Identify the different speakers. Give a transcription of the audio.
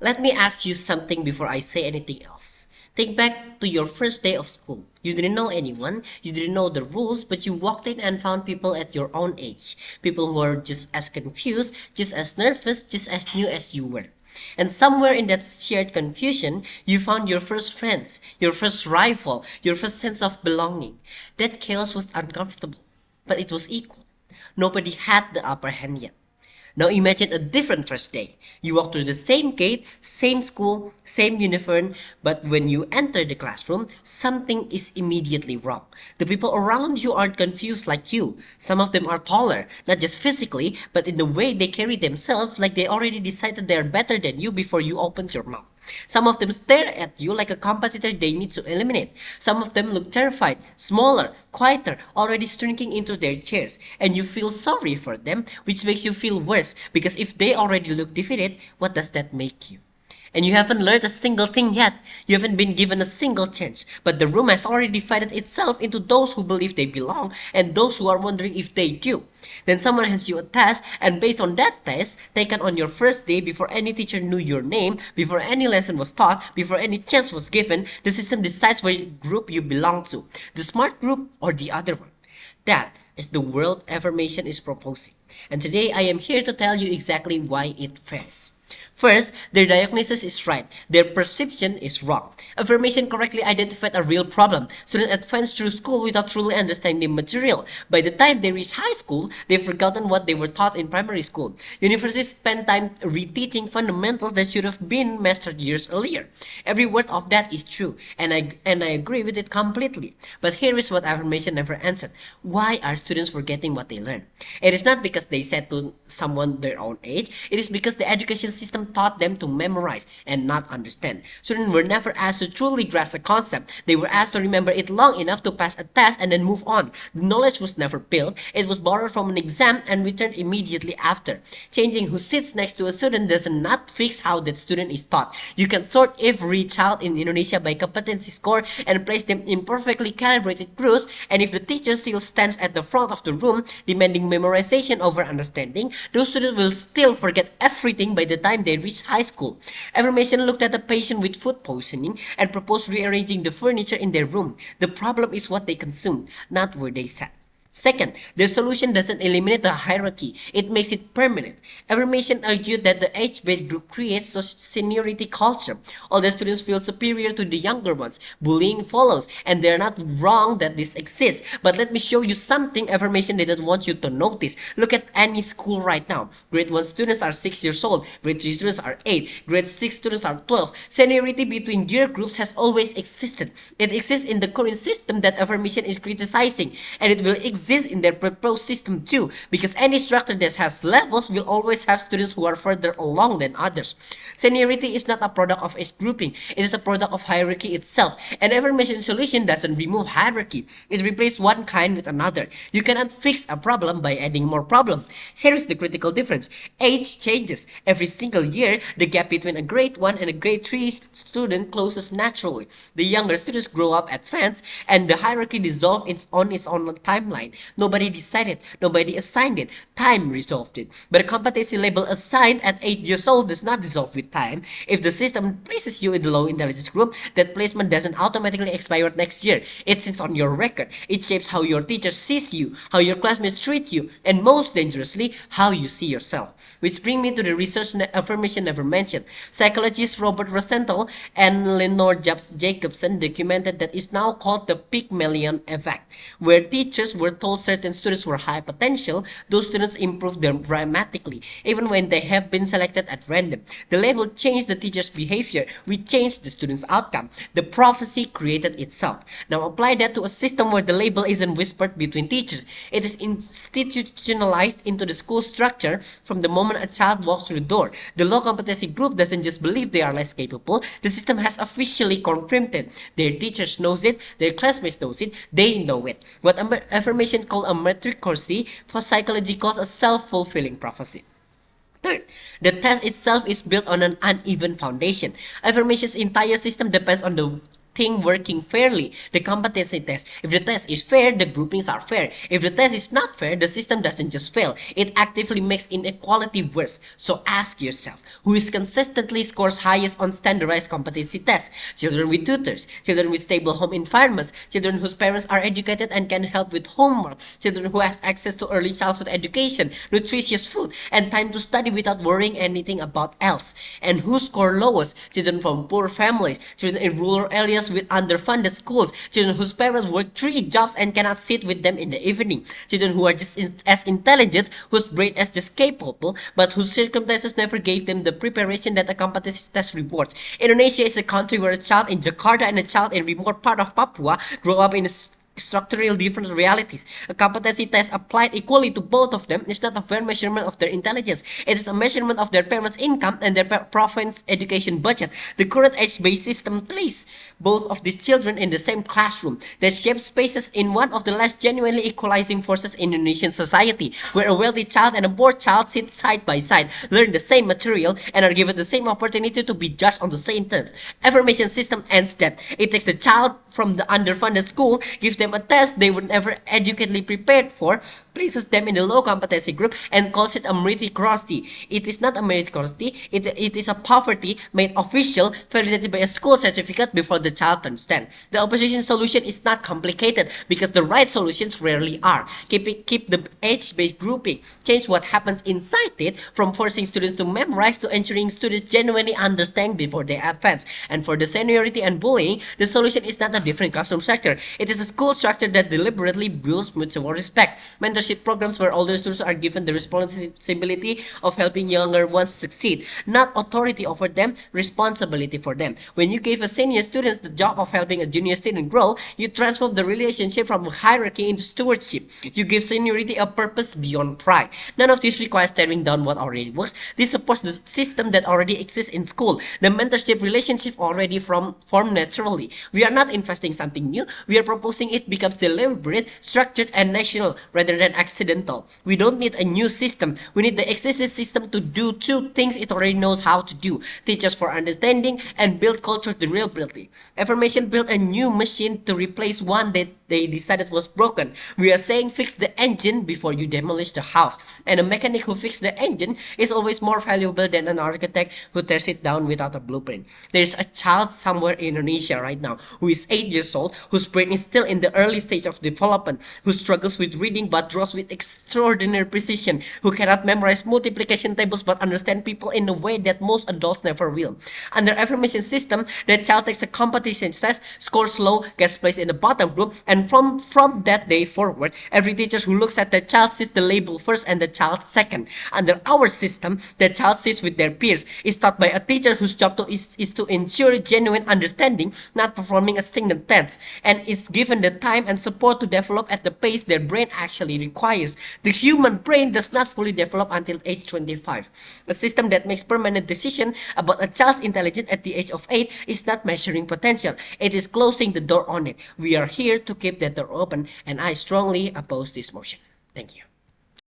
Speaker 1: Let me ask you something before I say anything else. Think back to your first day of school. You didn't know anyone, you didn't know the rules, but you walked in and found people at your own age. People who were just as confused, just as nervous, just as new as you were. And somewhere in that shared confusion, you found your first friends, your first rival, your first sense of belonging. That chaos was uncomfortable, but it was equal. Nobody had the upper hand yet. Now imagine a different first day. You walk through the same gate, same school, same uniform, but when you enter the classroom, something is immediately wrong. The people around you aren't confused like you. Some of them are taller, not just physically, but in the way they carry themselves, like they already decided they're better than you before you opened your mouth. Some of them stare at you like a competitor they need to eliminate. Some of them look terrified, smaller, quieter, already shrinking into their chairs. And you feel sorry for them, which makes you feel worse, because if they already look defeated, what does that make you? And you haven't learned a single thing yet. You haven't been given a single chance. But the room has already divided itself into those who believe they belong and those who are wondering if they do. Then someone hands you a test, and based on that test, taken on your first day before any teacher knew your name, before any lesson was taught, before any chance was given, the system decides what group you belong to. The smart group or the other one. That is the world affirmation is proposing. And today I am here to tell you exactly why it fails. First, their diagnosis is right. Their perception is wrong. Affirmation correctly identified a real problem. Students advance through school without truly understanding the material. By the time they reach high school, they've forgotten what they were taught in primary school. Universities spend time reteaching fundamentals that should have been mastered years earlier. Every word of that is true, and I agree with it completely. But here is what affirmation never answered. Why are students forgetting what they learned? It is not because they said to someone their own age. It is because the education system taught them to memorize and not understand. Students were never asked to truly grasp a concept. They were asked to remember it long enough to pass a test and then move on. The knowledge was never built. It was borrowed from an exam and returned immediately after. Changing who sits next to a student does not fix how that student is taught. You can sort every child in Indonesia by competency score and place them in perfectly calibrated groups, and if the teacher still stands at the front of the room demanding memorization over understanding, those students will still forget everything by the time they reach high school. Affirmation looked at a patient with food poisoning and proposed rearranging the furniture in their room. The problem is what they consumed, not where they sat. Second, their solution doesn't eliminate the hierarchy, it makes it permanent. Affirmation argued that the age-based group creates a seniority culture. Older students feel superior to the younger ones. Bullying follows, and they're not wrong that this exists. But let me show you something affirmation didn't want you to notice. Look at any school right now. Grade 1 students are 6 years old, grade 3 students are 8, grade 6 students are 12. Seniority between year groups has always existed. It exists in the current system that affirmation is criticizing, and it will exist in their proposed system too, because any structure that has levels will always have students who are further along than others. Seniority is not a product of age grouping, it is a product of hierarchy itself. An affirmation solution doesn't remove hierarchy, it replaces one kind with another. You cannot fix a problem by adding more problems. Here is the critical difference. Age changes. Every single year, the gap between a grade 1 and a grade 3 student closes naturally. The younger students grow up advanced, and the hierarchy dissolves on its own timeline. Nobody decided, nobody assigned it. Time resolved it. But a competency label assigned at 8 years old does not dissolve with time. If the system places you in the low intelligence group, that placement doesn't automatically expire next year. It sits on your record. It shapes how your teacher sees you, how your classmates treat you, and most dangerously, how you see yourself. Which brings me to the research affirmation never mentioned. Psychologists Robert Rosenthal and Lenore Jacobson documented that is now called the Pygmalion effect, where teachers were told certain students were high potential, those students improved them dramatically, even when they have been selected at random. The label changed the teacher's behavior, which changed the student's outcome. The prophecy created itself. Now apply that to a system where the label isn't whispered between teachers. It is institutionalized into the school structure from the moment a child walks through the door. The low competency group doesn't just believe they are less capable, the system has officially confirmed it. Their teachers knows it, their classmates knows it, they know it. What affirmation called a meritocracy, for psychology calls a self-fulfilling prophecy. Third, the test itself is built on an uneven foundation. Affirmation's entire system depends on the thing working fairly, the competency test. If the test is fair, the groupings are fair. If the test is not fair, the system doesn't just fail. It actively makes inequality worse. So ask yourself, who is consistently scores highest on standardized competency tests? Children with tutors, children with stable home environments, children whose parents are educated and can help with homework, children who has access to early childhood education, nutritious food, and time to study without worrying anything about else. And who score lowest? Children from poor families, children in rural areas with underfunded schools, children whose parents work 3 jobs and cannot sit with them in the evening, children who are just as intelligent, whose brain is just capable, but whose circumstances never gave them the preparation that a competency test rewards. Indonesia is a country where a child in Jakarta and a child in remote part of Papua grow up in structurally different realities. A competency test applied equally to both of them is not a fair measurement of their intelligence. It is a measurement of their parents' income and their province education budget. The current age-based system places both of these children in the same classroom that shapes spaces in one of the less genuinely equalizing forces in Indonesian society, where a wealthy child and a poor child sit side by side, learn the same material, and are given the same opportunity to be judged on the same terms. Affirmation system ends that. It takes a child from the underfunded school, gives them a test they would never adequately prepared for, places them in the low competency group, and calls it a meritocracy. It is not a meritocracy, it is a poverty made official, validated by a school certificate before the child turns 10. The opposition solution is not complicated because the right solutions rarely are. Keep the age-based grouping, change what happens inside it from forcing students to memorize to ensuring students genuinely understand before they advance. And for the seniority and bullying, the solution is not a different classroom structure. It is a school structure that deliberately builds mutual respect. Mentorship programs where older students are given the responsibility of helping younger ones succeed, not authority over them, responsibility for them. When you give a senior students the job of helping a junior student grow, you transform the relationship from hierarchy into stewardship. You give seniority a purpose beyond pride. None of this requires tearing down what already works. This supports the system that already exists in school. The mentorship relationship already formed naturally. We are not investing something new. We are proposing it becomes deliberate, structured, and national rather than accidental. We don't need a new system. We need the existing system to do 2 things it already knows how to do: teach us for understanding and build culture deliberately. Affirmation built a new machine to replace one that they decided was broken. We are saying fix the engine before you demolish the house. And a mechanic who fixes the engine is always more valuable than an architect who tears it down without a blueprint. There is a child somewhere in Indonesia right now who is 8 years old, whose brain is still in the early stage of development, who struggles with reading but draws with extraordinary precision, who cannot memorize multiplication tables but understand people in a way that most adults never will. Under affirmation system, the child takes a competition test, scores low, gets placed in the bottom group, and from that day forward, every teacher who looks at the child sees the label first and the child second. Under our system, the child sits with their peers, is taught by a teacher whose job is to ensure genuine understanding, not performing a single test, and is given the time and support to develop at the pace their brain actually requires. The human brain does not fully develop until age 25. A system that makes permanent decision about a child's intelligence at the age of 8 is not measuring potential. It is closing the door on it. We are here to keep that door open, and I strongly oppose this motion. Thank you.